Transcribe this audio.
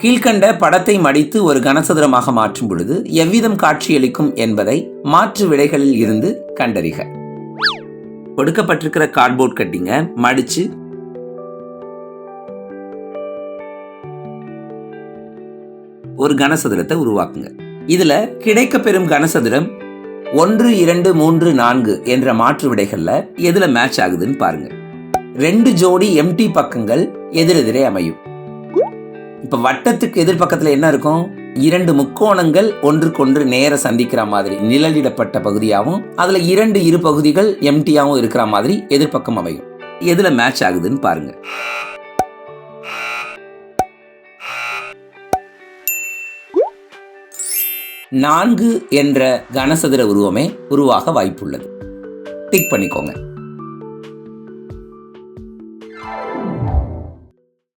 கீழ்கண்ட படத்தை மடித்து ஒரு கனசதுரமாக மாற்றும் பொழுது எவ்விதம் காட்சியளிக்கும் என்பதை மாற்று விடைகளில் இருந்து கண்டறிக. கொடுக்கப்பட்டிருக்கிற கார்ட்போர்ட் கட்டிங்க மடிச்சு ஒரு கனசதுரத்தை உருவாக்குங்க. இதுல கிடைக்கப்பெறும் கனசதுரம் 1, 2, 3, 4 என்ற மாற்று விடைகள்ல எதுல மேட்ச் ஆகுதுன்னு பாருங்க. 2 ஜோடி எம்டி பக்கங்கள் எதிரெதிரே அமையும். இப்ப வட்டத்துக்கு எதிர்பக்கத்துல என்ன இருக்கும்? 2 முக்கோணங்கள் ஒன்றுக்கொன்று நேர சந்திக்கிற மாதிரி நிழலிடப்பட்ட பகுதியாகவும் அதுல 2 இரு பகுதிகள் எம்டியாவும் இருக்கிற மாதிரி எதிர்பக்கம் அமையும். எதுல மேட்ச் ஆகுதுன்னு பாருங்க. 4 என்ற கனசதுர உருவமே உருவாக வாய்ப்புள்ளது. டிக் பண்ணிக்கோங்க.